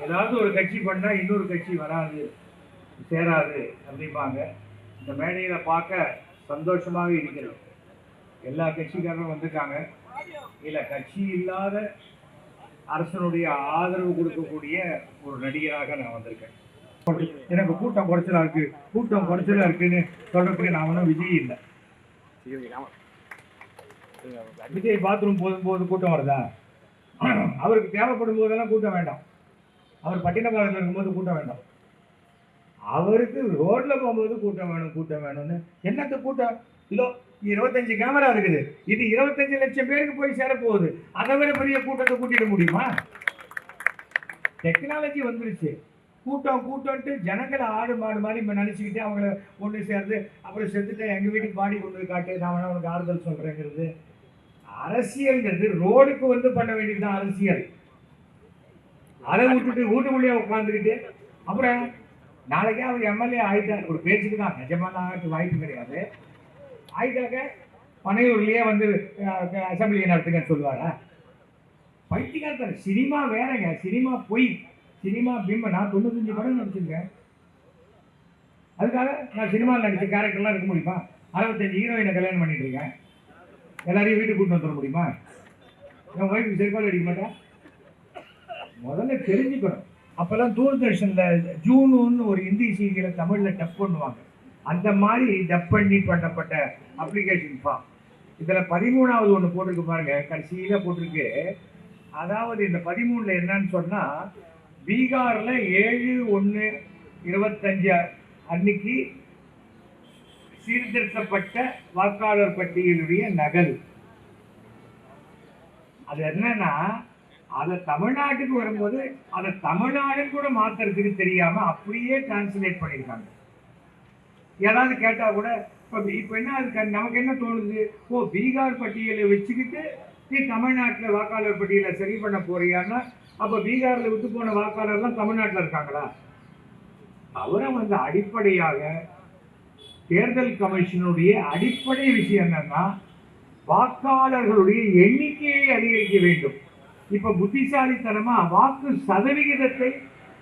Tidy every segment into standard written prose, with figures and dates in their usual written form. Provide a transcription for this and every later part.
ஏதாவது ஒரு கட்சி பண்ணால் இன்னொரு கட்சி வராது, சேராது அப்படிம்பாங்க. இந்த மேடையில் பார்க்க சந்தோஷமாக இருக்கிறது. எல்லா கட்சிக்காரரும் வந்திருக்காங்க. இல்லை, கட்சி இல்லாத அரசனுடைய ஆதரவு கொடுக்கக்கூடிய ஒரு நடிகராக நான் வந்திருக்கேன். எனக்கு கூட்டம் குறைச்சலா இருக்குன்னு சொல்றதுக்கு நான் ஒன்றும் விஜய் இல்லை. விஜய் பாத்ரூம் போது கூட்டம் வருதா? அவருக்கு தேவைப்படும் போதெல்லாம் கூட்டம் வேண்டாம். அவர் பட்டினப்பாளையத்தில் இருக்கும்போது கூட்டம் வேண்டாம். அவருக்கு ரோட்ல போகும்போது கூட்டம் வேணும்னு என்னத்த கூட்டம்? இதோ 25 கேமரா இருக்குது. இது 25 லட்சம் பேருக்கு போய் சேரப்போகுது. அதை விட பெரிய கூட்டத்தை கூட்டிட முடியுமா? டெக்னாலஜி வந்துருச்சு. கூட்டம்ட்டு ஜனங்களை ஆடு மாடு மாதிரி நினைச்சுக்கிட்டு அவங்கள ஒன்று சேர்ந்து அப்புறம் செத்துட்டு எங்கள் வீட்டுக்கு பாடி கொண்டு காட்டு, நான் அவனுக்கு ஆறுதல் சொல்றேங்கிறது அரசியல்ங்கிறது. ரோடுக்கு வந்து பண்ண வேண்டியதுதான் அரசியல். அதை விட்டுட்டு வீட்டுக்குள்ளேயே உட்காந்துக்கிட்டு அப்புறம் நாளைக்கே அவர் எம்எல்ஏ ஆயிட்டார். ஒரு பேச்சுக்கு தான், நிஜமான வாய்ப்பு கிடையாது. ஆயிட்டாக்க பனையூர்லயே வந்து அசம்பிளியை நடத்துங்கன்னு சொல்லுவாரா? பைத்தியக்காரர். சினிமா வேறங்க, சினிமா பொய், சினிமா பிம்ப. நான் 95 படம் நடிச்சிருக்கேன். அதுக்காக நான் சினிமாவில் நடிச்ச கேரக்டர்லாம் இருக்க முடியுமா? 65 ஹீரோயினை கல்யாணம் பண்ணிட்டு இருக்கேன். எல்லாரையும் வீட்டுக்கு கூட்டு வந்துட முடியுமா? என் ஒய்ஃபுக்கு செருப்பால் அடிக்க மாட்டேன். முதல்ல தெரிஞ்சுக்கணும். அப்பெல்லாம் தூர்தர்ஷன்ல ஜூனுன்னு ஒரு ஹிந்தி சீரியலை தமிழ்ல டப் பண்ணுவாங்க. அந்த மாதிரி டப் பண்ணப்பட்ட அப்ளிகேஷன் ஃபார்ம். இதுல 13வது ஒன்று போட்டிருக்கு பாருங்க, கடைசியில போட்டிருக்கு. அதாவது இந்த 13ல என்னன்னு சொன்னா, பீகார்ல 7/1/25 அன்னைக்கு சீர்திருத்தப்பட்ட வாக்காளர் பட்டியலுடைய நகல். அது என்னன்னா, அதை தமிழ்நாட்டுக்கு வரும்போது அதை தமிழ்நாடுன்னு கூட மாத்துறதுக்கு தெரியாம அப்படியே டிரான்ஸ்லேட் பண்ணியிருக்காங்க. ஏதாவது கேட்டா கூட இப்ப என்ன அதுக்கு நமக்கு என்ன தோணுது? ஓ, பீகார் பட்டியலை வச்சுக்கிட்டு நீ தமிழ்நாட்டில் வாக்காளர் பட்டியலை சரி பண்ண போறியான்னா, அப்ப பீகார்ல விட்டு போன வாக்காளர்லாம் தமிழ்நாட்டில் இருக்காங்களா? அவரை வந்து அடிப்படையாக தேர்தல் கமிஷனுடைய அடிப்படை விஷயம் என்னன்னா, வாக்காளர்களுடைய எண்ணிக்கையை அதிகரிக்க வேண்டும். இப்ப புத்திசாலித்தனமா வாக்கு சதவிகிதத்தை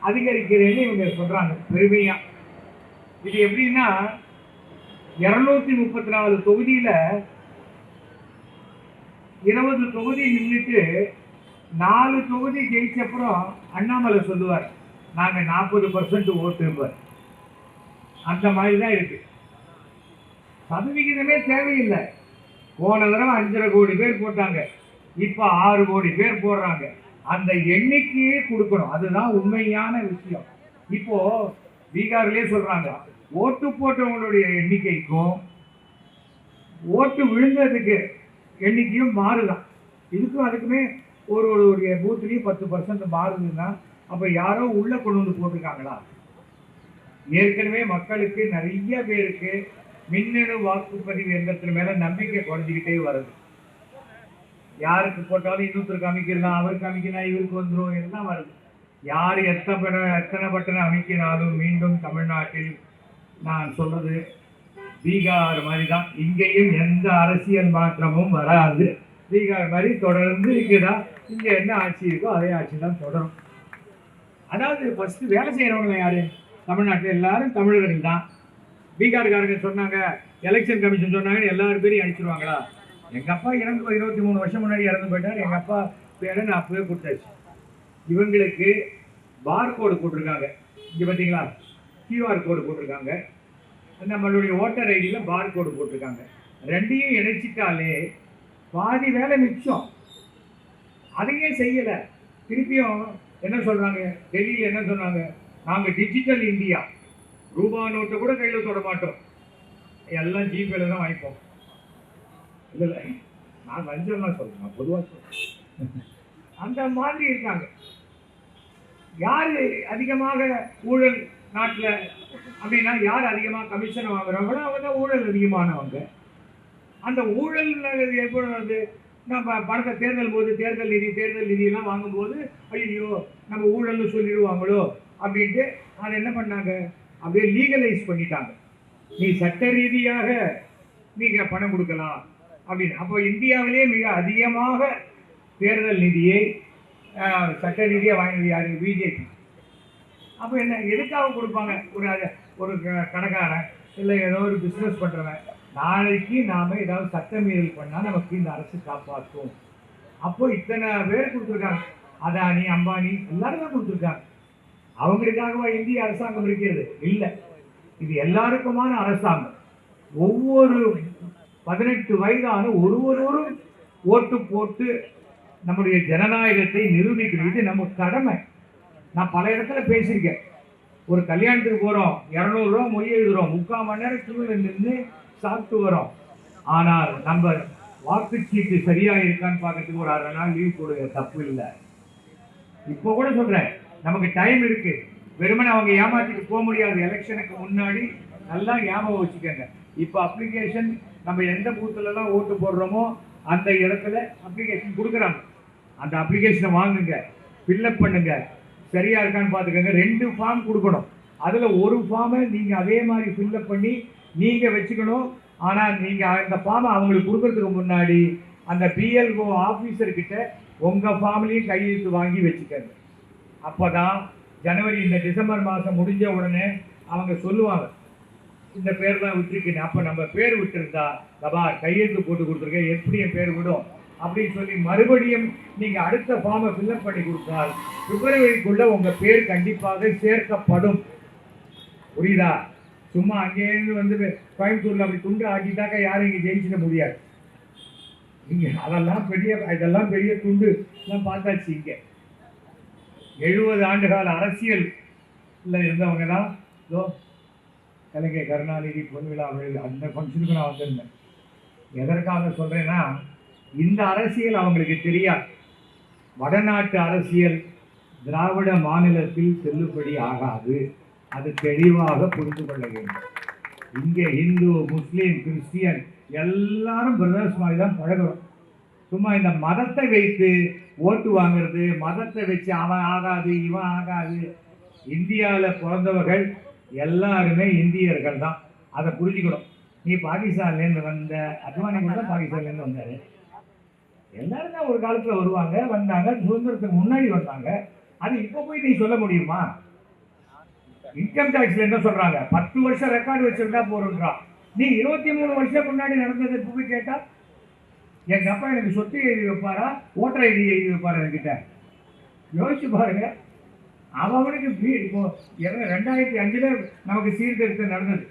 அதிகரிக்கிறேன்னு இவங்க சொல்றாங்க பெருமையா. இது எப்படின்னா, 234 தொகுதியில 20 தொகுதி நின்றுட்டு 4 தொகுதி ஜெயிச்சப்புறம் அண்ணாமலை சொல்லுவார், நாங்க 40% ஓட்டு. அந்த மாதிரிதான் இருக்கு. சதவிகிதமே தேவையில்லை. போன தடவை 5.5 கோடி பேர் போட்டாங்க, இப்ப 6 கோடி பேர் போடுறாங்க. அந்த எண்ணிக்கையே கொடுக்கணும். அதுதான் உண்மையான விஷயம். இப்போ பீகார்லயே சொல்றாங்க, ஓட்டு போட்டவங்களுடைய எண்ணிக்கைக்கும் ஓட்டு விழுந்ததுக்கு எண்ணிக்கையும் மாறுதான். இதுக்கும் அதுக்குமே ஒரு பூத்துலயும் 10% மாறுதுன்னா, அப்ப யாரோ உள்ள கொண்டு வந்து போட்டிருக்காங்களா? ஏற்கனவே மக்களுக்கு நிறைய பேருக்கு மின்னணு வாக்குப்பதிவு எந்திரத்தின் மேல நம்பிக்கை குறைஞ்சிக்கிட்டே வருது. யாருக்கு போட்டாலும் இன்னொருத்தருக்கு அமைக்கலாம், அவருக்கு அமைக்கலாம், இவருக்கு வந்துடும், எல்லாம் வருது. யார் எத்தனை பட்டனை அமைக்கினாலும் மீண்டும் தமிழ்நாட்டில் நான் சொல்றது பீகார் மாதிரி தான். இங்கேயும் எந்த அரசியல் மாற்றமும் வராது. பீகார் மாதிரி தொடர்ந்து இங்கதான், இங்க என்ன ஆட்சி இருக்கோ அதே ஆட்சி தான் தொடரும். அதாவது ஃபர்ஸ்ட் வேலை செய்யறவங்க யாரு? தமிழ்நாட்டில் எல்லாரும் தமிழர்கள் தான். பீகார்காரங்க சொன்னாங்க, எலெக்ஷன் கமிஷன் சொன்னாங்கன்னு எல்லாரும் பேரையும் அடிச்சிருவாங்களா? எங்க அப்பா 23 வருஷம் முன்னாடி இறந்து போயிட்டார். எங்க அப்பா பேரை நான் அப்பவே கொடுத்தாச்சு. இவங்களுக்கு பார்கோடு போட்டிருக்காங்க. இங்க பாத்தீங்களா, கியூஆர் கோடு போட்டிருக்காங்க. நம்மளுடைய ஓட்டர் ஐடியில பார்கோடு போட்டிருக்காங்க. ரெண்டையும் இணைச்சிட்டாலே பாதி வேலை மிச்சம். அதையே செய்யல. திருப்பியும் என்ன சொல்றாங்க, டெல்லியில என்ன சொன்னாங்க, நாங்க டிஜிட்டல் இந்தியா, ரூபா நோட்டை கூட கையில தொட மாட்டோம், எல்லாம் ஜிபேல தான் வாங்கிப்போம். இல்ல நான் லஞ்சம்லாம் சொல்றேன், நான் பொதுவா சொல்றேன். அந்த மாதிரி இருக்காங்க. யாரு அதிகமாக ஊழல் நாட்டில் அப்படின்னா, யார் அதிகமாக கமிஷன் வாங்குறாங்களோ அவங்க தான் ஊழல் அதிகமானவங்க. அந்த ஊழல் எப்பொழுது நம்ம பணத்தை தேர்தல் நிதியெல்லாம் வாங்கும்போது ஐயோ நம்ம ஊழல்னு சொல்லிடுவாங்களோ அப்படின்ட்டு அதை என்ன பண்ணாங்க, அப்படியே லீகலைஸ் பண்ணிட்டாங்க. நீ சட்ட ரீதியாக நீங்க பணம் கொடுக்கலாம் அப்படின்னு. அப்போ இந்தியாவிலே மிக அதிகமாக தேர்தல் நிதியை சட்ட ரீதியாக வாங்கினது யாரு? பிஜேபி. அப்போ என்ன எதுக்காக கொடுப்பாங்க? ஒரு கடைக்காரன் இல்லை ஏதோ ஒரு பிஸ்னஸ் பண்ணுறவன் நாளைக்கு நாம் ஏதாவது சட்டமீறல் பண்ணால் நமக்கு இந்த அரசு காப்பாற்றும். அப்போ இத்தனை பேர் கொடுத்துருக்காங்க, அதானி அம்பானி எல்லாருமே கொடுத்துருக்காங்க. அவங்களுக்காகவா இந்திய அரசாங்கம் இருக்கிறது? இல்லை, இது எல்லாருக்குமான அரசாங்கம். ஒவ்வொரு 18 வயதான ஒருவரும் ஓட்டு போட்டு நம்முடைய ஜனநாயகத்தை நிரூபிக்கணும். இது நம்ம கடமை. நான் பல இடத்துல பேசியிருக்கேன். ஒரு கல்யாணத்துக்கு போகிறோம், 200 ரூபா மொய் எழுதுறோம், 3/4 மணி நேரம் கியூவில் நின்று சாப்பிட்டு வரோம். ஆனால் நம்ம வாக்குச்சீட்டு சரியா இருக்கான்னு பார்க்கறதுக்கு ஒரு 1/2 நாள் லீவ் போடுங்க, தப்பு இல்லை. இப்போ கூட சொல்றேன், நமக்கு டைம் இருக்கு. வெறுமனே அவங்க ஏமாத்திட்டு போக முடியாது. எலெக்ஷனுக்கு முன்னாடி நல்லா ஞாபகம் வச்சுக்கோங்க. இப்போ அப்ளிகேஷன் நம்ம எந்த பூத்துலலாம் ஓட்டு போடுறோமோ அந்த இடத்துல அப்ளிகேஷன் கொடுக்குறாங்க. அந்த அப்ளிகேஷனை வாங்குங்க, ஃபில்அப் பண்ணுங்க, சரியா இருக்கான்னு பார்த்துக்கோங்க. 2 ஃபார்ம் கொடுக்கணும். அதில் ஒரு ஃபார்மை நீங்கள் அதே மாதிரி ஃபில்அப் பண்ணி நீங்கள் வச்சுக்கணும். ஆனால் நீங்கள் அந்த ஃபார்மை அவங்களுக்கு கொடுக்கறதுக்கு முன்னாடி அந்த பிஎல்ஓ ஆஃபீஸர்கிட்ட உங்கள் ஃபார்ம்லேயும் கையெழுத்து வாங்கி வச்சுக்கோங்க. அப்போ தான் ஜனவரி இந்த டிசம்பர் மாதம் முடிஞ்ச உடனே அவங்க சொல்லுவாங்க, இந்த பேர் தான் விட்டுருக்கேன். அப்போ நம்ம பேர் விட்டுருந்தா தபா கையெழுத்து போட்டு கொடுத்துருக்கேன், எப்படி என் பேர் விடும் அப்படின்னு சொல்லி மறுபடியும் நீங்கள் அடுத்த ஃபார்மை ஃபில்அப் பண்ணி கொடுத்தால் பிப்ரவரிக்குள்ளே உங்கள் பேர் கண்டிப்பாக சேர்க்கப்படும். புரியுதா? சும்மா அங்கேருந்து வந்து கோயம்புத்தூரில் அப்படி துண்டு ஆக்கிட்டாக்கா யாரும் இங்கே ஜெயிச்சிட முடியாது. இங்கே இதெல்லாம் பெரிய துண்டு எல்லாம் பார்த்தாச்சு. இங்கே 70 ஆண்டுகால அரசியல் இருந்தவங்க தான் கலைஞர் கருணாநிதி பொன்விழா அந்த ஃபங்க்ஷனுக்கு நான் வந்திருந்தேன். எதற்காக சொல்கிறேன்னா, இந்த அரசியல் அவங்களுக்கு தெரியாது. வடநாட்டு அரசியல் திராவிட மாநிலத்தில் செல்லுபடி ஆகாது. அது தெளிவாக புரிந்து கொள்ள வேண்டும். இங்கே இந்து, முஸ்லீம், கிறிஸ்டியன் எல்லாரும் பிரதர்ஸ் மாதிரி தான் பழகிறோம். சும்மா இந்த மதத்தை வைத்து ஓட்டு வாங்கிறது, மதத்தை வச்சு அவன் ஆகாது இவன் ஆகாது. இந்தியாவில் பிறந்தவர்கள் எல்லாருமே இந்தியர்கள் தான். அதை புரிஞ்சுக்கணும். நீ பாகிஸ்தான்லேருந்து வந்த அத்வானி கூட தான் பாகிஸ்தான்லேருந்து வந்தார். எல்லாரும் தான் ஒரு காலத்தில் வருவாங்க, வந்தாங்க, சுதந்திரத்துக்கு முன்னாடி வந்தாங்க. அது இப்போ போய் நீ சொல்ல முடியுமா? இன்கம் டாக்ஸ்ல என்ன சொல்றாங்க, 10 வருஷம் ரெக்கார்டு வச்சிருந்தா போறோம்ன்றான். நீ 23 வருஷம் முன்னாடி நடந்ததை போய் கேட்டா, எங்க அப்பா எனக்கு சொத்து எழுதி வைப்பாரா, ஓட்டர் ஐடி எழுதி வைப்பாரா என்கிட்ட? யோசிச்சு பாருங்க. அவனுக்கு இப்போ 2005 நமக்கு சீர்திருத்தம் நடந்தது.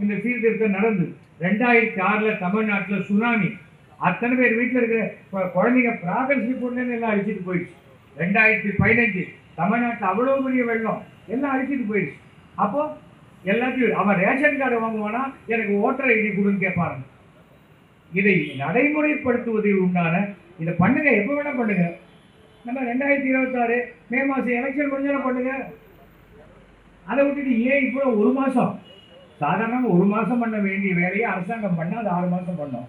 இந்த சீர்திருத்தம் நடந்தது 2006 தமிழ்நாட்டில் சுனாமி. அத்தனை பேர் வீட்டில் இருக்கிற குழந்தைங்க ப்ராக்ரஸ் ரிப்போர்ட்லேருந்து எல்லாம் அழிச்சிட்டு போயிடுச்சு. 2015 தமிழ்நாட்டில் அவ்வளோ பெரிய வெள்ளம், எல்லாம் அழிச்சிட்டு போயிடுச்சு. அப்போ எல்லாத்தையும் அவன் ரேஷன் கார்டு வாங்குவானா, எனக்கு ஓட்டர் ஐடி கொடுன்னு கேட்பாங்க. இதை நடைமுறைப்படுத்துவதில் உண்டான இதை பண்ணுங்க, எப்போ வேணா பண்ணுங்க. நம்ம 2026 மே மாதம் எலெக்ஷன் முடிஞ்சாலும் பண்ணுங்க. அதை விட்டுட்டு ஏன் இப்போ 1 மாதம், சாதாரணமாக 1 மாதம் பண்ண வேண்டிய வேலையை அரசாங்கம் பண்ணால் அது 6 மாதம் பண்ணோம்.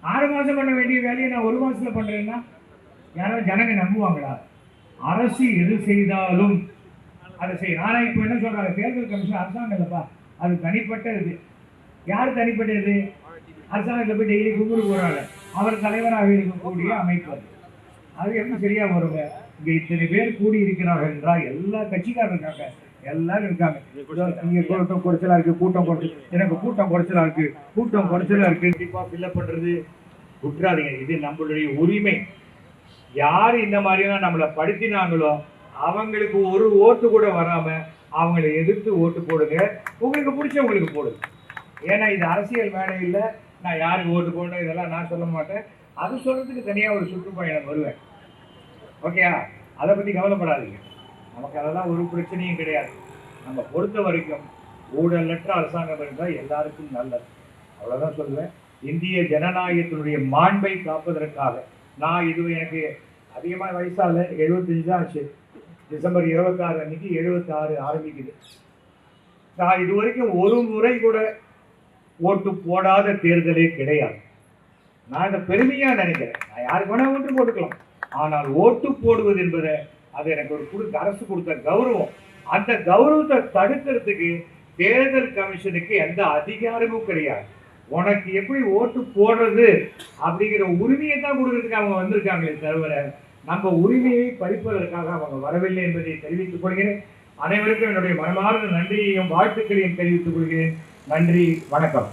6 மாதம் பண்ண வேண்டிய வேலையை நான் 1 மாதத்தில் பண்ணுறேன்னா யாராவது ஜனங்க நம்புவாங்களா? அரசு எது செய்தாலும் அதை செய்யும். ஆனால் இப்போ என்ன சொல்கிறாங்க, தேர்தல் கமிஷன் அரசாங்கம் இல்லைப்பா, அது தனிப்பட்ட இது. யார் தனிப்பட்டது? அரசாங்கத்தில் போய் டெய்லி கும்பிடு போகிறாங்க. அவர் தலைவராக இருக்கக்கூடிய அமைப்பு. அது எப்படி சரியாக வருங்க? இங்கே இத்தனை பேர் கூடி இருக்கிறார்கள் என்றால் எல்லா கட்சிக்காரர் இருக்காங்க, எல்லாரும் இருக்காங்க. இங்கே கூட்டம் குறைச்சலாக இருக்குது, கூட்டம் குறைச்சல், எனக்கு கூட்டம் குறைச்சலாக இருக்குது, கூட்டம் குறைச்சலாக இருக்குது. கண்டிப்பாக ஃபில்அப் பண்ணுறது விட்டுறாதீங்க. இது நம்மளுடைய உரிமை. யார் இந்த மாதிரிலாம் நம்மளை படுத்தினாங்களோ அவங்களுக்கு ஒரு ஓட்டு கூட வராமல் அவங்களை எதிர்த்து ஓட்டு போடுங்க. உங்களுக்கு பிடிச்சவங்களுக்கு போடுங்க. ஏன்னா இது அரசியல் மேடை இல்லை. நான் யாருக்கு ஓட்டு போடணும் இதெல்லாம் நான் சொல்ல மாட்டேன். அது சொல்கிறதுக்கு தனியாக ஒரு சுற்றுப்பயணம் வருவேன். ஓகேயா? அதை பற்றி கவலைப்படாதீங்க. நமக்கு அதெல்லாம் ஒரு பிரச்சனையும் கிடையாது. நம்ம பொறுத்த வரைக்கும் ஊழலற்ற அரசாங்கம் இருந்தால் எல்லாருக்கும் நல்லது. அவ்வளோதான் சொல்லுவேன். இந்திய ஜனநாயகத்தினுடைய மாண்பை காப்பதற்காக நான் இது எனக்கு அதிகமாக வயசாகல, 75 தான் ஆச்சு. டிசம்பர் 26 அன்னைக்கு 76 ஆரம்பிக்குது. நான் இது வரைக்கும் ஒரு முறை கூட ஓட்டு போடாத தேர்தலே கிடையாது. நான் இதை பெருமையாக நினைக்கிறேன். நான் யாருக்கு வேணா ஓட்டு போட்டுக்கலாம். ஆனால் ஓட்டு போடுவது என்பதை அது எனக்கு ஒரு அரசு கொடுத்த கௌரவம். அந்த கௌரவத்தை தடுக்கிறதுக்கு தேர்தல் கமிஷனுக்கு எந்த அதிகாரமும் கிடையாது. உனக்கு எப்படி ஓட்டு போடுறது அப்படிங்கிற உரிமையை தான் கொடுக்கறதுக்கு அவங்க வந்திருக்காங்களே தவிர நம்ம உரிமையை பறிப்பதற்காக அவங்க வரவில்லை என்பதை தெரிவித்துக் கொள்கிறேன். அனைவருக்கும் என்னுடைய மனமார்ந்த நன்றியையும் வாழ்த்துக்களையும் தெரிவித்துக் கொள்கிறேன். நன்றி, வணக்கம்.